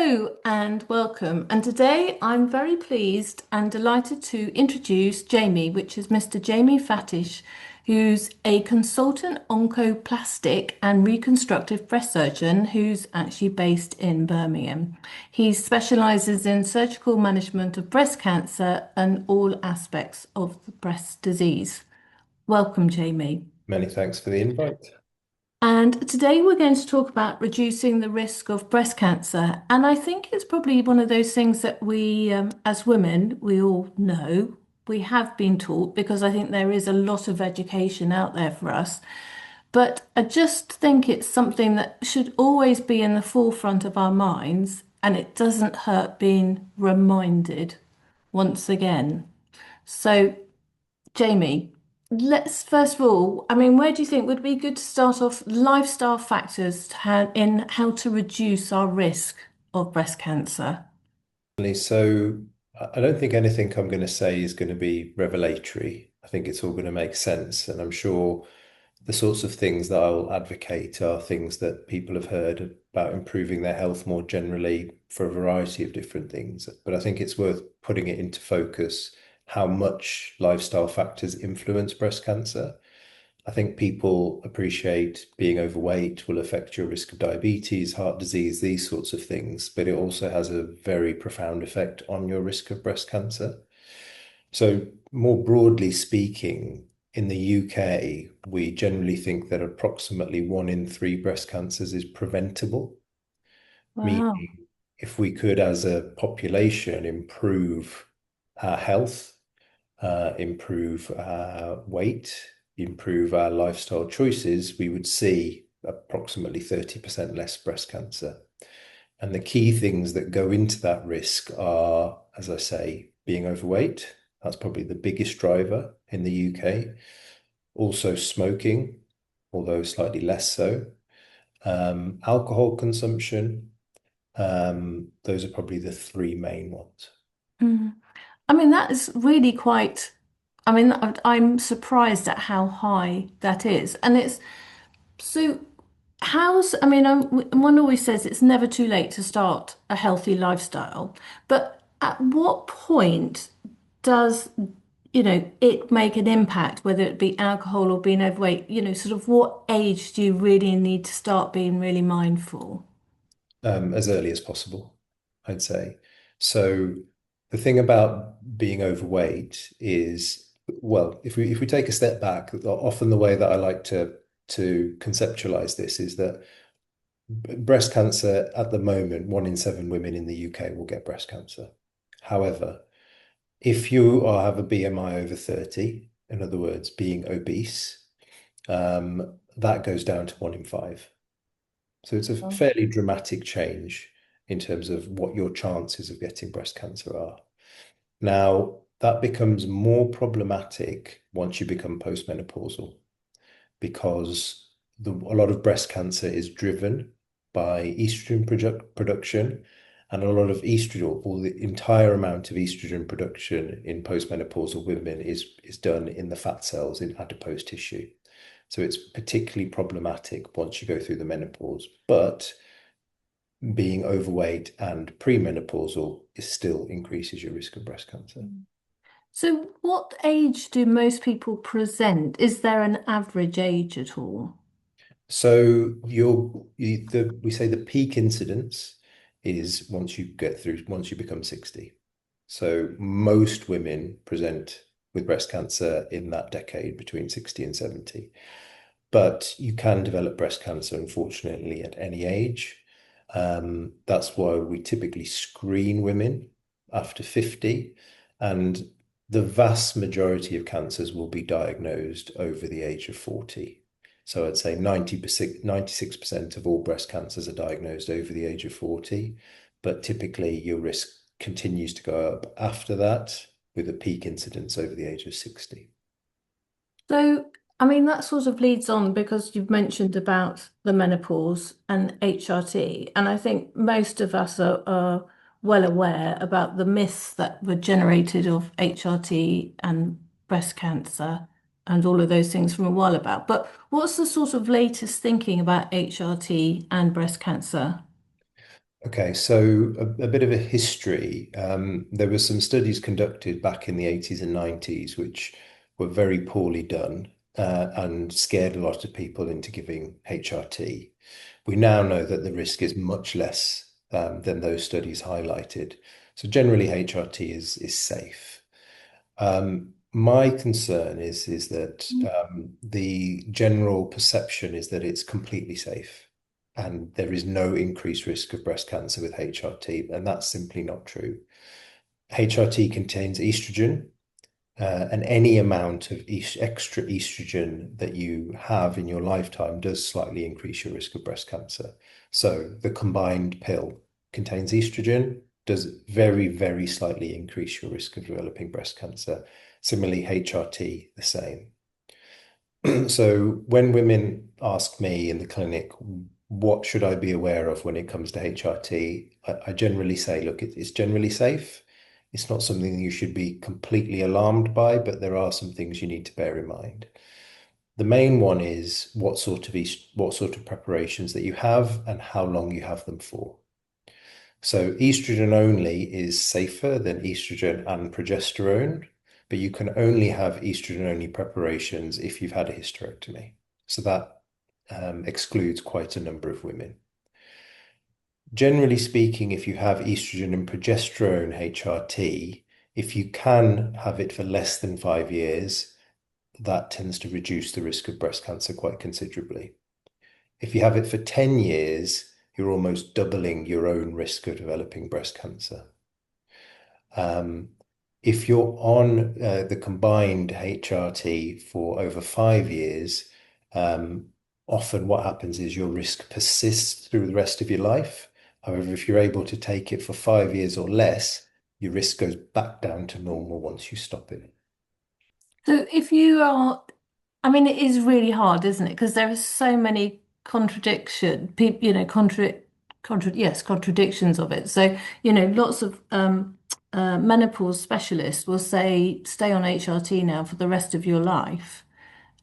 Hello and welcome. And today I'm very pleased and delighted to introduce Jamie, which is Mr. Jamie Vatish, who's a consultant oncoplastic and reconstructive breast surgeon who's actually based in Birmingham. He specializes in surgical management of breast cancer and all aspects of the breast disease. Welcome, Jamie. Many thanks for the invite. And today we're going to talk about reducing the risk of breast cancer. And I think it's probably one of those things that we, as women, we all know, we have been taught because I think there is a lot of education out there for us. But I just think it's something that should always be in the forefront of our minds, and it doesn't hurt being reminded once again. So Jamie, let's first of all, where do you think would be good to start off lifestyle factors in how to reduce our risk of breast cancer? So I don't think anything I'm going to say is going to be revelatory. I think it's all going to make sense. And I'm sure the sorts of things that I'll advocate are things that people have heard about improving their health more generally for a variety of different things. But I think it's worth putting it into focus how much lifestyle factors influence breast cancer. I think people appreciate being overweight will affect your risk of diabetes, heart disease, these sorts of things, but it also has a very profound effect on your risk of breast cancer. So, more broadly speaking, in the UK, we generally think that approximately 1 in 3 breast cancers is preventable, Wow. meaning if we could, as a population, improve our health, improve our weight, improve our lifestyle choices, we would see approximately 30% less breast cancer. And the key things that go into that risk are, as I say, being overweight. That's probably the biggest driver in the UK. Also, smoking, although slightly less so. Alcohol consumption. Those are probably the three main ones. Mm. That is really quite, I'm surprised at how high that is. And it's so, one always says it's never too late to start a healthy lifestyle, but at what point does, it make an impact, whether it be alcohol or being overweight, sort of what age do you really need to start being really mindful? As early as possible, I'd say. So the thing about being overweight is, well, if we take a step back, often the way that I like to conceptualize this is that breast cancer at the moment, 1 in 7 women in the UK will get breast cancer. However, if you have a BMI over 30, in other words, being obese, that goes down to 1 in 5. So it's a fairly dramatic change in terms of what your chances of getting breast cancer are. Now, that becomes more problematic once you become postmenopausal because a lot of breast cancer is driven by estrogen production, and a lot of estrogen, or the entire amount of estrogen production in postmenopausal women is done in the fat cells in adipose tissue. So it's particularly problematic once you go through the menopause. But being overweight and premenopausal is still increases your risk of breast cancer. So, what age do most people present? Is there an average age at all? So we say the peak incidence is once you become 60. So most women present with breast cancer in that decade between 60 and 70. But you can develop breast cancer, unfortunately, at any age. That's why we typically screen women after 50, and the vast majority of cancers will be diagnosed over the age of 40. So I'd say 90%, 96% of all breast cancers are diagnosed over the age of 40, but typically your risk continues to go up after that with a peak incidence over the age of 60. So, that sort of leads on because you've mentioned about the menopause and HRT, and I think most of us are well aware about the myths that were generated of HRT and breast cancer and all of those things from a while about. But what's the sort of latest thinking about HRT and breast cancer? Okay, so a bit of a history. There were some studies conducted back in the 80s and 90s, which were very poorly done and scared a lot of people into giving HRT. We now know that the risk is much less than those studies highlighted. So generally, HRT is safe. My concern is that the general perception is that it's completely safe and there is no increased risk of breast cancer with HRT, and that's simply not true. HRT contains estrogen, and any amount of extra estrogen that you have in your lifetime does slightly increase your risk of breast cancer. So the combined pill contains estrogen, does very, very slightly increase your risk of developing breast cancer. Similarly, HRT, the same. So when women ask me in the clinic, what should I be aware of when it comes to HRT? I generally say, look, it's generally safe. It's not something you should be completely alarmed by, but there are some things you need to bear in mind. The main one is what sort of preparations that you have and how long you have them for. So estrogen only is safer than estrogen and progesterone, but you can only have estrogen only preparations if you've had a hysterectomy. So that excludes quite a number of women. Generally speaking, if you have estrogen and progesterone HRT, if you can have it for less than 5 years, that tends to reduce the risk of breast cancer quite considerably. If you have it for 10 years, you're almost doubling your own risk of developing breast cancer. Um, if you're on the combined HRT for over 5 years, um, often what happens is your risk persists through the rest of your life. However, if you're able to take it for 5 years or less, your risk goes back down to normal once you stop it. So if you are, I mean, it is really hard, isn't it? Because there are so many contradictions of it. So, lots of menopause specialists will say, stay on HRT now for the rest of your life.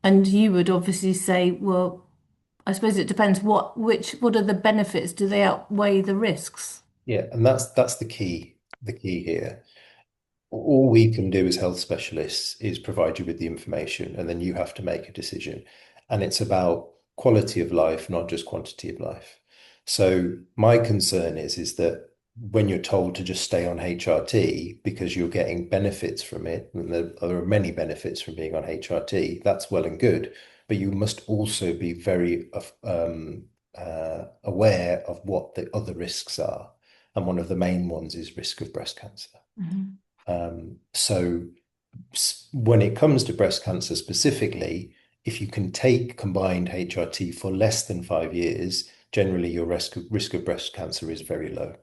And you would obviously say, well, I suppose it depends what are the benefits? Do they outweigh the risks? Yeah, and that's the key here. All we can do as health specialists is provide you with the information, and then you have to make a decision. And it's about quality of life, not just quantity of life. So my concern is that when you're told to just stay on HRT because you're getting benefits from it, and there are many benefits from being on HRT, that's well and good, but you must also be very aware of what the other risks are. And one of the main ones is risk of breast cancer. Mhm. So when it comes to breast cancer specifically, if you can take combined HRT for less than 5 years, generally your risk of breast cancer is very low.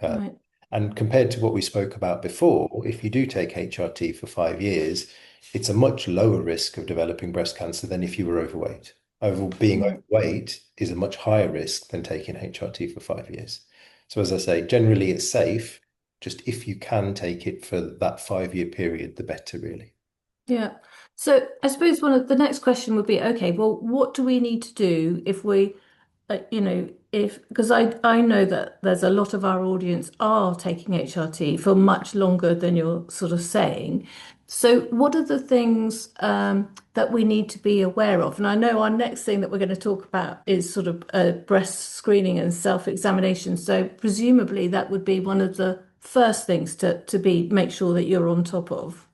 Uh, Right. and compared to what we spoke about before, if you do take HRT for 5 years, it's a much lower risk of developing breast cancer than if you were overweight. Being Yeah. overweight is a much higher risk than taking HRT for 5 years. So as I say, generally it's safe. Just if you can take it for that 5 year period, the better, really. Yeah. So I suppose one of the next question would be, okay, well, what do we need to do if we, if because I know that there's a lot of our audience are taking HRT for much longer than you're sort of saying. So what are the things that we need to be aware of? And I know our next thing that we're going to talk about is sort of breast screening and self-examination. So presumably that would be one of the first things to be make sure that you're on top of.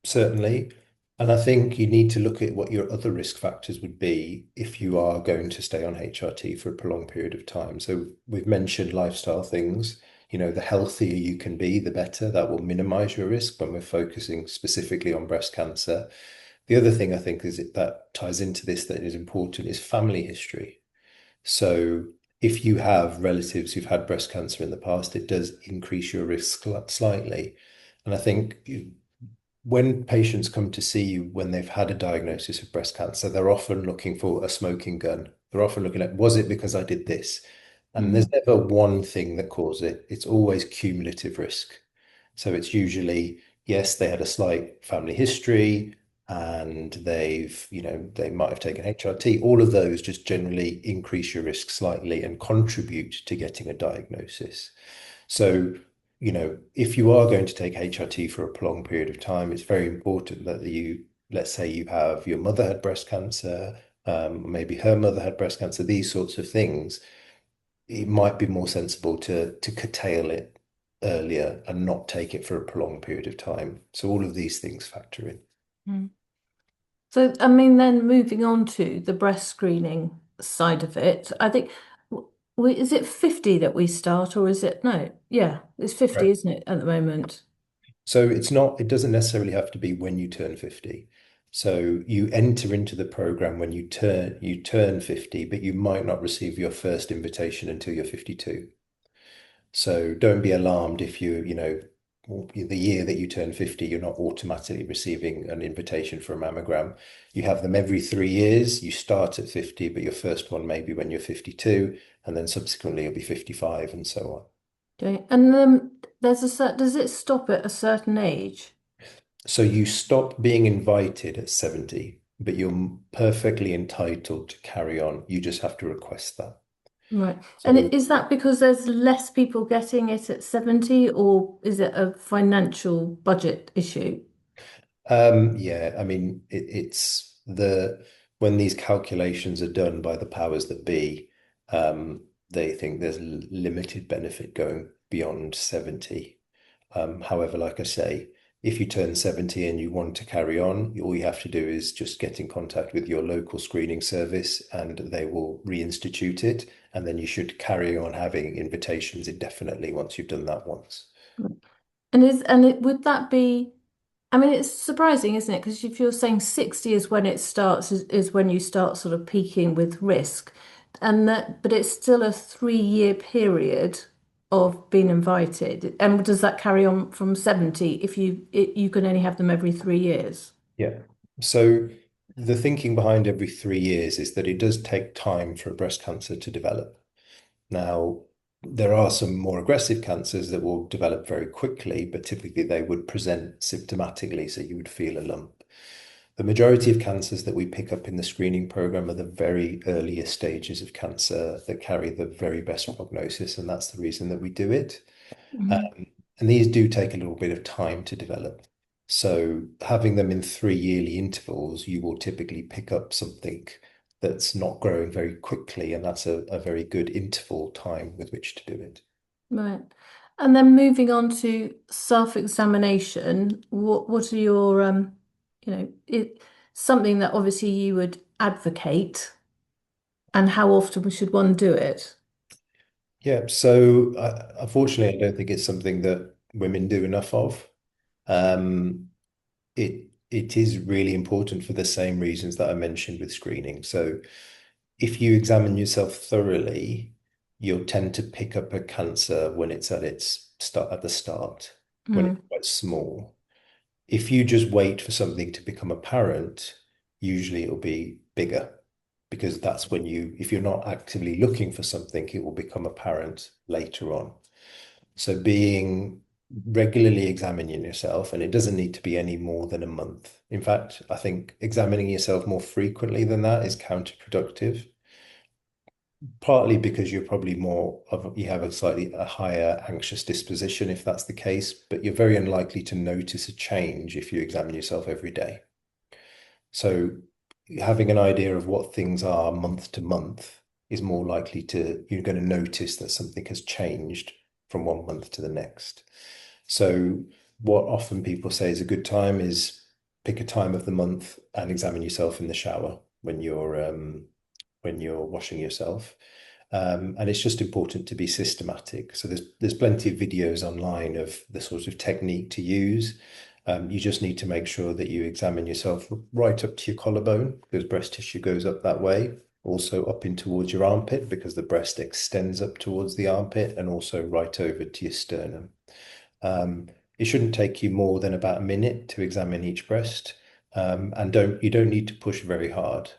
Certainly. And I think you need to look at what your other risk factors would be if you are going to stay on HRT for a prolonged period of time. So we've mentioned lifestyle things. The healthier you can be, the better. That will minimize your risk when we're focusing specifically on breast cancer. The other thing I think that ties into this that is important is family history. So if you have relatives who've had breast cancer in the past, it does increase your risk slightly. And I think when patients come to see you when they've had a diagnosis of breast cancer, they're often looking for a smoking gun. They're often looking at, was it because I did this? And there's Mm. never one thing that caused it. It's always cumulative risk. So it's usually, yes, they had a slight family history. and they might have taken HRT. All of those just generally increase your risk slightly and contribute to getting a diagnosis. So, if you are going to take HRT for a prolonged period of time, it's very important that let's say you have your mother had breast cancer, maybe her mother had breast cancer, these sorts of things. It might be more sensible to curtail it earlier and not take it for a prolonged period of time. So all of these things factor in. Mm. So, I mean, then moving on to the breast screening side of it, I think, is it 50 that we start or is it, no, yeah, it's 50, Right. isn't it, at the moment? So it doesn't necessarily have to be when you turn 50. So you enter into the program when you turn 50, but you might not receive your first invitation until you're 52. So don't be alarmed if the year that you turn 50, you're not automatically receiving an invitation for a mammogram. You have them every 3 years. You start at 50, but your first one may be when you're 52, and then subsequently you'll be 55 and so on. Okay. And does it stop at a certain age? So you stop being invited at 70, but you're perfectly entitled to carry on. You just have to request that. Right. And So is that because there's less people getting it at 70, or is it a financial budget issue? Yeah, I mean, it's when these calculations are done by the powers that be, they think there's limited benefit going beyond 70. However, like I say, if you turn 70 and you want to carry on, all you have to do is just get in contact with your local screening service and they will reinstitute it. And then you should carry on having invitations indefinitely once you've done that once. Would that be, I mean, it's surprising, isn't it? Because if you're saying 60 is when it starts, is when you start sort of peaking with risk, but it's still a 3 year period of being invited. And does that carry on from 70 if you can only have them every 3 years? Yeah. So the thinking behind every 3 years is that it does take time for a breast cancer to develop. Now, there are some more aggressive cancers that will develop very quickly, but typically they would present symptomatically, so you would feel a lump. The majority of cancers that we pick up in the screening program are the very earliest stages of cancer that carry the very best prognosis, and that's the reason that we do it. Mhm. Um, and these do take a little bit of time to develop. So having them in 3 yearly intervals, you will typically pick up something that's not growing very quickly, and that's a very good interval time with which to do it. Right. And then moving on to self-examination, what are your something that obviously you would advocate, and how often should one do it? Yeah, so unfortunately, I don't think it's something that women do enough of. Um, it is really important for the same reasons that I mentioned with screening. So if you examine yourself thoroughly, you'll tend to pick up a cancer when it's at the start, when it's Mm, quite small. If you just wait for something to become apparent, usually it'll be bigger because that's when if you're not actively looking for something, it will become apparent later on. So being regularly examining yourself, and it doesn't need to be any more than a month. In fact, I think examining yourself more frequently than that is counterproductive, partly because you're probably you have a higher anxious disposition if that's the case, but you're very unlikely to notice a change if you examine yourself every day. So having an idea of what things are month to month is more likely you're going to notice that something has changed from one month to the next. So what often people say is a good time is pick a time of the month and examine yourself in the shower when you're washing yourself. And it's just important to be systematic. So there's plenty of videos online of the sort of technique to use. You just need to make sure that you examine yourself right up to your collarbone because breast tissue goes up that way. Also up in towards your armpit because the breast extends up towards the armpit and also right over to your sternum. Um, it shouldn't take you more than about a minute to examine each breast. And you don't need to push very hard.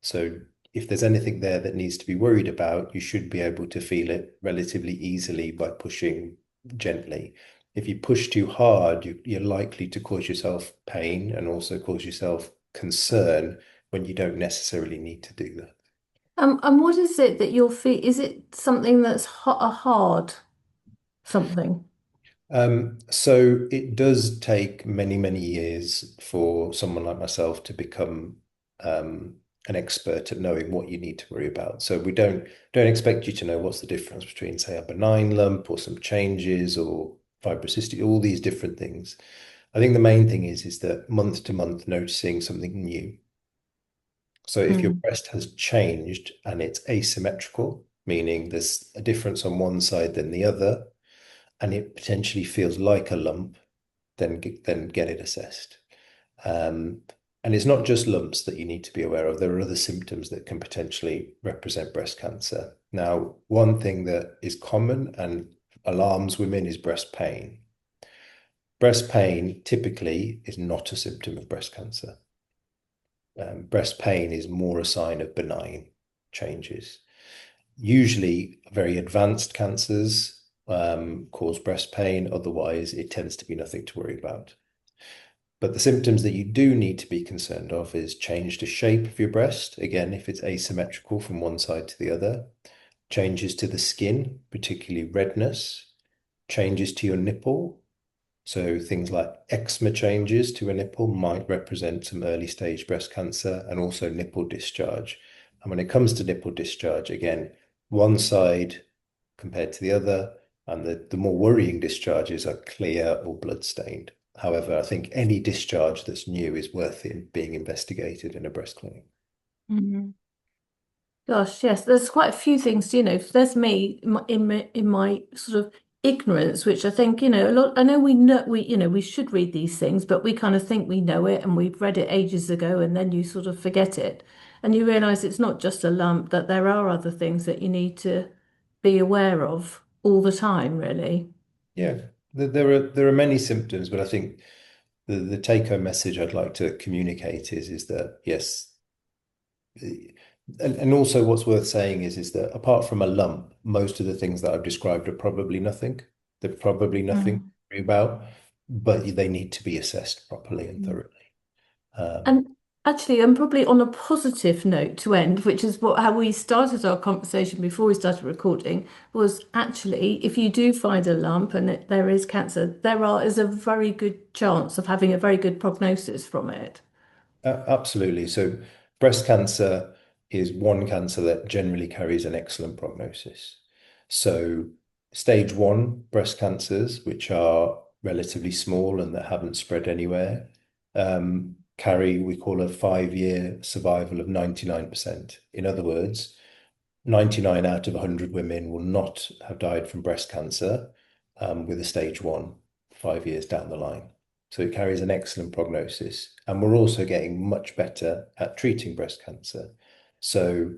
So if there's anything there that needs to be worried about, you should be able to feel it relatively easily by pushing gently. If you push too hard, you're likely to cause yourself pain and also cause yourself concern when you don't necessarily need to do that. And what is it that you'll feel? Is it something that's a hard something? So it does take many, many years for someone like myself to become an expert at knowing what you need to worry about. So we don't expect you to know what's the difference between, say, a benign lump or some changes or fibrocystic, all these different things. I think the main thing is that month to month noticing something new. So if your Mm. breast has changed and it's asymmetrical, meaning there's a difference on one side than the other, and it potentially feels like a lump, then get it assessed. Um, and it's not just lumps that you need to be aware of. There are other symptoms that can potentially represent breast cancer. Now, one thing that is common and alarms women is breast pain. Breast pain typically is not a symptom of breast cancer. Breast pain is more a sign of benign changes. Usually, very advanced cancers cause breast pain. Otherwise, it tends to be nothing to worry about. But the symptoms that you do need to be concerned of is change to shape of your breast. Again, if it's asymmetrical from one side to the other, changes to the skin, particularly redness, changes to your nipple. So things like eczema changes to a nipple might represent some early stage breast cancer, and also nipple discharge. And when it comes to nipple discharge, again, one side compared to the other, and the more worrying discharges are clear or blood stained. However, I think any discharge that's new is worth it being investigated in a breast clinic. Mhm. Gosh, yes, there's quite a few things, there's me in my sort of ignorance, which I think, a lot, I know we should read these things, but we kind of think we know it and we've read it ages ago and then you sort of forget it. And you realize it's not just a lump, that there are other things that you need to be aware of all the time, really. Yeah, there are many symptoms, but I think the take-home message I'd like to communicate is that yes, and also what's worth saying is that apart from a lump, most of the things that I've described are probably nothing. They're probably nothing to Mm. worry about, but they need to be assessed properly and Mm. thoroughly. Um, And actually, I'm probably on a positive note to end, which is how we started our conversation before we started recording, was actually if you do find a lump and there is cancer, is a very good chance of having a very good prognosis from it. Absolutely. So breast cancer is one cancer that generally carries an excellent prognosis. So stage one breast cancers, which are relatively small and that haven't spread anywhere, carry, we call a 5-year survival of 99%. In other words, 99 out of 100 women will not have died from breast cancer with a stage one 5 years down the line. So it carries an excellent prognosis. And we're also getting much better at treating breast cancer. So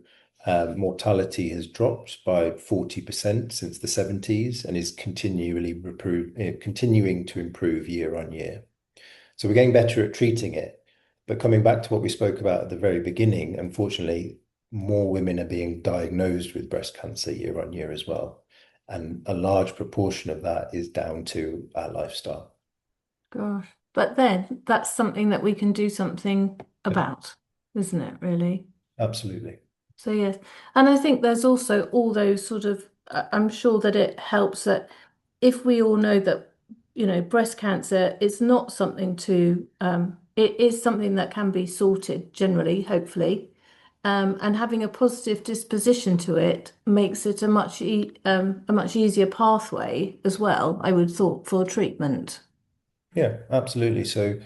mortality has dropped by 40% since the 70s and is continuing to improve year on year. So we're getting better at treating it. But coming back to what we spoke about at the very beginning, unfortunately, more women are being diagnosed with breast cancer year on year as well. And a large proportion of that is down to our lifestyle. Gosh. But then that's something that we can do something Yep, about, isn't it, really? absolutely. So yes, and I think there's also all those sort of, I'm sure that it helps that if we all know that, breast cancer is not something it is something that can be sorted generally, hopefully, and having a positive disposition to it makes it a much easier pathway as well, I would thought, for treatment. Yeah, absolutely. So,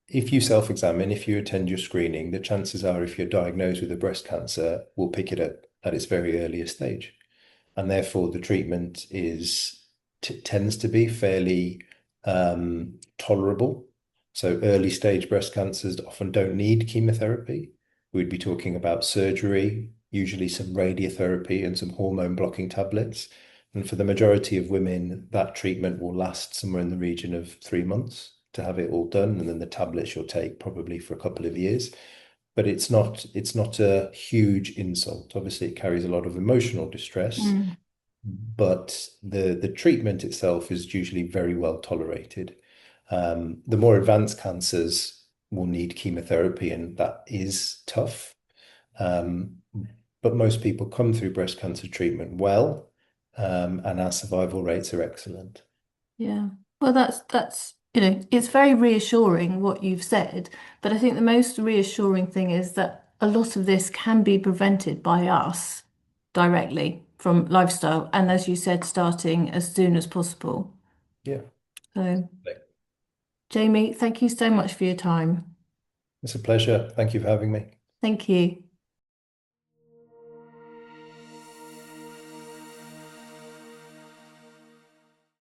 if you self-examine, if you attend your screening, the chances are if you're diagnosed with a breast cancer, we'll pick it up at its very earliest stage. And therefore the treatment is tends to be fairly tolerable. So early stage breast cancers often don't need chemotherapy. We'd be talking about surgery, usually some radiotherapy and some hormone blocking tablets. And for the majority of women, that treatment will last somewhere in the region of 3 months to have it all done. And then the tablets you'll take probably for a couple of years. But it's not a huge insult. Obviously, it carries a lot of emotional distress, but the treatment itself is usually very well tolerated. The more advanced cancers will need chemotherapy, and that is tough. Um, but most people come through breast cancer treatment well, and our survival rates are excellent. Yeah. Well, that's, it's very reassuring what you've said, but I think the most reassuring thing is that a lot of this can be prevented by us directly from lifestyle, and as you said, starting as soon as possible. Yeah, So, Jamie, thank you so much for your time. it's a pleasure. Thank you for having me. Thank you.